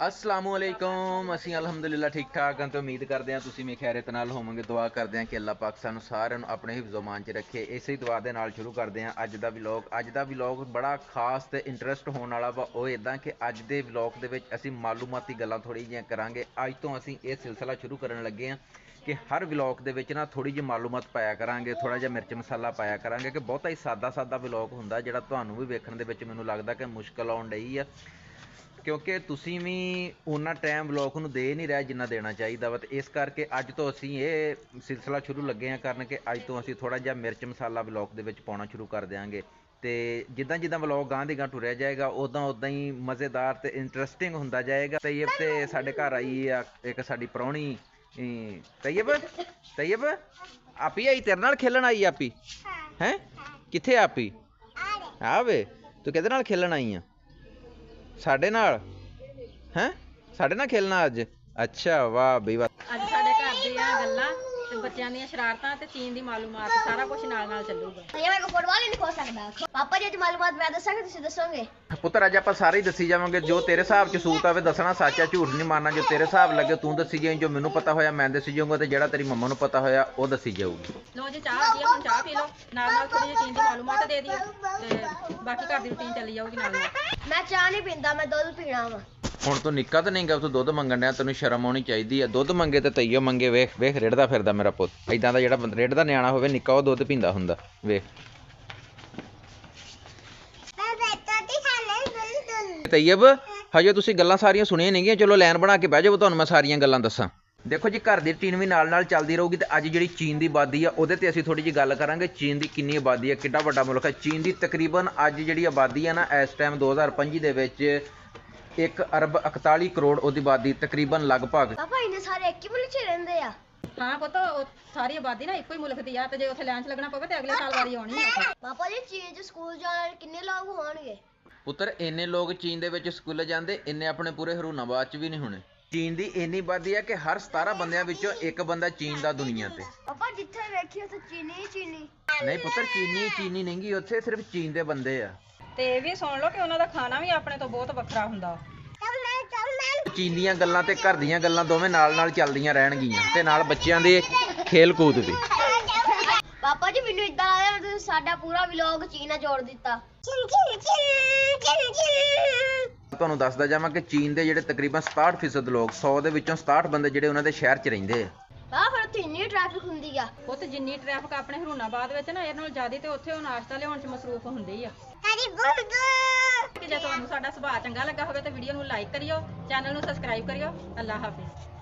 असलामुअलैकुम। ਅਸੀਂ ਅਲਹਮਦੁਲਿਲਾ ਠੀਕ ਠਾਕ ਹਾਂ ਤੇ ਉਮੀਦ ਕਰਦੇ ਹਾਂ ਤੁਸੀਂ ਵੀ ਖੈਰਿਅਤ ਨਾਲ ਹੋਵੋਗੇ। ਦੁਆ ਕਰਦੇ ਹਾਂ ਕਿ ਅੱਲਾਹ ਪਾਕ ਸਾਨੂੰ ਸਾਰਿਆਂ ਨੂੰ ਆਪਣੇ ਹਿਫਜ਼ੋ ਮਾਨ 'ਚ ਰੱਖੇ। ਇਸੇ ਦੁਆ ਦੇ ਨਾਲ ਸ਼ੁਰੂ ਕਰਦੇ ਹਾਂ ਅੱਜ ਦਾ ਵਲੌਗ ਬੜਾ ਖਾਸ ਤੇ ਇੰਟਰਸਟ ਹੋਣ ਵਾਲਾ ਵਾ। ਉਹ ਇਦਾਂ ਕਿ ਅੱਜ ਦੇ ਵਲੌਗ ਦੇ ਵਿੱਚ ਅਸੀਂ ਮਾਲੂਮਾਤੀ ਗੱਲਾਂ ਥੋੜ੍ਹੀ ਜਿਹੀਆਂ ਕਰਾਂਗੇ। ਅੱਜ ਤੋਂ ਅਸੀਂ ਇਹ ਸਿਲਸਿਲਾ ਸ਼ੁਰੂ ਕਰਨ ਲੱਗੇ ਹਾਂ ਕਿ ਹਰ ਵਲੌਗ ਦੇ ਵਿੱਚ ਨਾ ਥੋੜ੍ਹੀ ਜਿਹੀ ਮਾਲੂਮਾਤ ਪਾਇਆ ਕਰਾਂਗੇ, ਥੋੜ੍ਹਾ ਜਿਹਾ ਮਿਰਚ ਮਸਾਲਾ ਪਾਇਆ ਕਰਾਂਗੇ ਕਿ ਬਹੁਤਾ ਹੀ ਸਾਦਾ ਵਲੌਗ ਹੁੰਦਾ ਜਿਹੜਾ ਤੁਹਾਨੂੰ ਵੀ ਵੇਖਣ ਦੇ ਵਿੱਚ ਮੈਨੂੰ ਲੱਗਦਾ ਕਿ ਮੁਸ਼ਕਲ ਆਉਣ ਡਈ ਆ, ਕਿਉਂਕਿ ਤੁਸੀਂ ਵੀ ਉਨਾ ਟਾਈਮ ਵਲੌਗ ਨੂੰ ਦੇ ਨਹੀਂ ਰਹੇ ਜਿੰਨਾ ਦੇਣਾ ਚਾਹੀਦਾ ਵਾ। ਤੇ ਇਸ ਕਰਕੇ ਅੱਜ ਤੋਂ ਅਸੀਂ ਇਹ ਸਿਲਸਿਲਾ ਸ਼ੁਰੂ ਲੱਗੇ ਹਾਂ ਕਰਨ ਕਿ ਅੱਜ ਤੋਂ ਅਸੀਂ ਥੋੜ੍ਹਾ ਜਿਹਾ ਮਿਰਚ ਮਸਾਲਾ ਵਲੌਗ ਦੇ ਵਿੱਚ ਪਾਉਣਾ ਸ਼ੁਰੂ ਕਰ ਦਿਆਂਗੇ। ਤੇ ਜਿੱਦਾਂ ਵਲੌਗ ਗਾਂ ਦੀ ਗਾਂ ਟੁਰਿਆ ਜਾਏਗਾ ਉੱਦਾਂ ਹੀ ਮਜ਼ੇਦਾਰ ਤੇ ਇੰਟਰਸਟਿੰਗ ਹੁੰਦਾ ਜਾਏਗਾ। ਤੈਯਬ ਤੇ ਸਾਡੇ ਘਰ ਆਈ ਆ ਇੱਕ ਸਾਡੀ ਪ੍ਰਾਹੁਣੀ ਤੈਯਬ ਆਪੀ ਆਈ ਤੇਰੇ ਨਾਲ ਖੇਲਣ ਆਈ। ਆਪੀ ਹੈਂ ਕਿੱਥੇ ਆਪੀ ਆਵੇ ਤੂੰ ਕਿਹਦੇ ਨਾਲ ਖੇਲਣ ਆਈ ਆ? ਸਾਡੇ ਨਾਲ ਹੈਂ ਸਾਡੇ ਨਾਲ ਖੇਲਣਾ ਅੱਜ? ਅੱਛਾ ਵਾਹ ਬਈ ਵਾਹ। ਅੱਜ ਸਾਡੇ ਘਰ ਦੀਆਂ ਗੱਲਾਂ ਤੇ ਬੱਚਿਆਂ ਦੀਆਂ ਸ਼ਰਾਰਤਾਂ ਤੇ ਚੀਨ ਦੀ ਮਾਲੂਮਾਤ ਸਾਰਾ ਕੁਝ ਨਾਲ ਚੱਲੂਗਾ। ਇਹ ਮੇਰੇ ਕੋ ਫੁੱਟਬਾਲ ਹੀ ਨਹੀਂ ਖੋ ਸਕਦਾ। ਪਾਪਾ ਜੀ ਅੱਜ ਮਾਲੂਮਾਤ ਮੈਂ ਦੱਸਾਂਗਾ ਤੁਸੀਂ ਦੱਸੋਗੇ? ਪੁੱਤਰ ਅੱਜ ਆਪਾਂ ਸਾਰੇ ਹੀ ਦੱਸੀ ਜਾਵਾਂਗੇ। ਜੋ ਤੇਰੇ ਹਿਸਾਬ 'ਚ ਸੂਤ ਆਵੇ ਦੱਸਣਾ, ਸੱਚ ਆ ਝੂਠ ਨਹੀਂ ਮਾਰਨਾ। ਜੋ ਤੇਰੇ ਹਿਸਾਬ ਲੱਗੇ ਤੂੰ ਦੱਸੀ ਜਾਈਂ, ਜੋ ਮੈਨੂੰ ਪਤਾ ਹੋਇਆ ਮੈਂ ਦੱਸੀ ਜਾਊਂਗਾ ਤੇ ਜਿਹੜਾ ਤੇਰੀ ਮੰਮਾ ਨੂੰ ਪਤਾ ਹੋਇਆ ਉਹ ਦੱਸੀ ਜਾਊਗੀ। ਲੋ ਜੀ ਚਾਹ ਆ ਗਈ, ਹੁਣ ਚਾਹ ਪੀ ਲਓ, ਨਾਲ ਥੋੜੀ ਜਿਹੀ ਚੀਨ ਦੀ ਮਾਲੂਮਾਤ ਦੇ ਦਿਓ ਤੇ ਬਾਕੀ ਘਰ ਦੀ ਰੁਟੀਨ ਚੱਲੀ ਜਾਊਗੀ ਨਾਲ। ਮੈਂ ਚਾਹ ਨਹੀਂ ਪੀਂਦਾ, ਮੈਂ ਦੁੱਧ ਪੀਣਾ ਵਾ। ਹੁਣ ਤੂੰ ਨਿੱਕਾ ਤਾਂ ਨਹੀਂ ਗਾ, ਤੂੰ ਦੁੱਧ ਮੰਗਣ ਡਿਆ, ਤੈਨੂੰ ਸ਼ਰਮ ਆਉਣੀ ਚਾਹੀਦੀ ਆ। ਦੁੱਧ ਮੰਗੇ ਤੇ ਤਈਓ ਮੰਗੇ। ਵੇਖ ਰਿੜਦਾ ਫਿਰਦਾ ਮੇਰਾ ਪੁੱਤ। ਇਦਾਂ ਦਾ ਜਿਹੜਾ ਰਿੜਦਾ ਨਿਆਣਾ ਹੋਵੇ ਨਿੱਕਾ ਉਹ ਦੁੱਧ ਪੀਂਦਾ ਹੁੰਦਾ। ਵੇਖ ਤਈਬ ਹਜੇ ਤੁਸੀਂ ਗੱਲਾਂ ਸਾਰੀਆਂ ਸੁਣੀਆਂ ਨਹੀਂ ਗੀਆਂ। ਚਲੋ ਲਾਈਨ ਬਣਾ ਕੇ ਬਹਿ ਜਾਓ, ਤੁਹਾਨੂੰ ਮੈਂ ਸਾਰੀਆਂ ਗੱਲਾਂ ਦੱਸਾਂ। ਦੇਖੋ ਜੀ ਘਰ ਦੀ ਰੁਟੀਨ ਵੀ ਨਾਲ ਚੱਲਦੀ ਰਹੂਗੀ। ਤੇ ਅੱਜ ਜਿਹੜੀ ਚੀਨ ਦੀ ਆਬਾਦੀ ਆ ਉਹਦੇ ਤੇ ਅਸੀਂ ਥੋੜੀ ਜਿਹੀ ਗੱਲ ਕਰਾਂਗੇ। ਚੀਨ ਦੀ ਕਿੰਨੀ ਆਬਾਦੀ ਆ, ਕਿੱਡਾ ਵੱਡਾ ਮੁਲਕ ਹੈ। ਚੀਨ ਦੀ ਤਕਰੀਬਨ ਅੱਜ ਜਿਹੜੀ ਆਬਾਦੀ ਆ ਨਾ ਇਸ ਟਾਈਮ 2025 ਦੇ ਵਿੱਚ 1 ਅਰਬ 41 ਕਰੋੜ ਉਹਦੀ ਆਬਾਦੀ ਤਕਰੀਬਨ ਲਗਭਗ। ਪਾਪਾ ਇਹਨੇ ਸਾਰੇ ਇੱਕ ਹੀ ਮੁਲਕ 'ਚ ਰਹਿੰਦੇ ਆ? ਹਾਂ ਪੁੱਤ, ਸਾਰੀ ਆਬਾਦੀ ਨਾ ਇੱਕੋ ਹੀ ਮੁਲਕ ਦੀ ਆ ਤੇ ਜੇ ਉੱਥੇ ਲਾਈਨ 'ਚ ਲੱਗਣਾ ਪਵੇ ਤੇ ਅਗਲੇ ਸਾਲ ਵਾਰੀ ਆਉਣੀ ਆ। ਪਾਪਾ ਜੀ ਚੀਨ 'ਚ ਸਕੂਲ ਜਾਣ ਵਾਲੇ ਕਿੰਨੇ ਲੋਕ ਹੋਣਗੇ? ਪੁੱਤਰ ਇੰਨੇ ਲੋਕ ਚੀਨ ਦੇ ਵਿੱਚ ਸਕੂਲੇ ਜਾਂਦੇ, ਇੰਨੇ ਆਪਣੇ ਪੂਰੇ ਹਰੂਨਾਬਾਦ 'ਚ ਵੀ ਨਹੀਂ ਹੋਣੇ। ਚੀਨ ਦੀ ਇੰਨੀ ਆਬਾਦੀ ਆ ਕਿ ਹਰ 17 ਬੰਦਿਆਂ ਵਿੱਚੋਂ ਇੱਕ ਬੰਦਾ ਚੀਨ ਦਾ ਦੁਨੀਆ ਤੇ। ਪਾਪਾ ਜਿੱਥੇ ਵੇਖੀ ਉੱਥੇ ਚੀਨੀ। ਨਹੀਂ ਪੁੱਤਰ ਚੀਨੀ ਨਹੀਂ ਗੀ, ਉੱਥੇ ਸਿਰਫ ਚੀਨ ਦੇ ਬੰਦੇ ਆ। ਤੇ ਇਹ ਵੀ ਸੁਣ ਲਓ ਕਿ ਉਹਨਾਂ ਦਾ ਖਾਣਾ ਵੀ ਆਪਣੇ ਤੋਂ ਬਹੁਤ ਵੱਖਰਾ ਹੁੰਦਾ। ਚੀਨ ਦੀਆਂ ਗੱਲਾਂ ਤੇ ਘਰ ਦੀਆਂ ਗੱਲਾਂ ਦੋਵੇਂ ਨਾਲ ਚੱਲਦੀਆਂ ਰਹਿਣਗੀਆਂ ਤੇ ਨਾਲ ਬੱਚਿਆਂ ਦੇ ਖੇਲ ਕੂਦ ਵੀ। ਪਾਪਾ ਜੀ ਮੈਨੂੰ ਇਦਾਂ ਲੱਗਦਾ ਤੁਸੀਂ ਸਾਡਾ ਪੂਰਾ ਵਲੌਗ ਚੀਨ ਨਾਲ ਜੋੜ ਦਿੱਤਾ। ਤੁਹਾਨੂੰ ਦੱਸਦਾ ਜਾਵਾਂ ਕਿ ਚੀਨ ਦੇ ਜਿਹੜੇ ਤਕਰੀਬਨ 67% ਲੋਕ, 100 ਦੇ ਵਿੱਚੋਂ 67 ਬੰਦੇ ਜਿਹੜੇ ਉਹਨਾਂ ਦੇ ਸ਼ਹਿਰ 'ਚ ਰਹਿੰਦੇ ਆ। ਫਿਰ ਉੱਥੇ ਇੰਨੀ ਟ੍ਰੈਫਿਕ ਹੁੰਦੀ ਆ। ਉੱਥੇ ਜਿੰਨੀ ਟ੍ਰੈਫਿਕ ਆਪਣੇ ਹਰੂਨਾਬਾਦ ਵਿੱਚ ਨਾ ਇਹ ਨਾਲ ਜ਼ਿਆਦਾ ਤੇ ਉੱਥੇ ਉਹ ਨਾਸ਼ਤਾ ਲਿਆਉਣ 'ਚ ਮਸਰੂਫ ਹੁੰਦੀ ਆ। ਕਿ ਜੇ ਤੁਹਾਨੂੰ ਸਾਡਾ ਸੁਭਾਅ ਚੰਗਾ ਲੱਗਾ ਹੋਵੇ ਤਾਂ ਵੀਡੀਓ ਨੂੰ ਲਾਈਕ ਕਰਿਓ, ਚੈਨਲ ਨੂੰ ਸਬਸਕ੍ਰਾਈਬ ਕਰਿਓ। ਅੱਲਾਹ ਹਾਫਿਜ਼।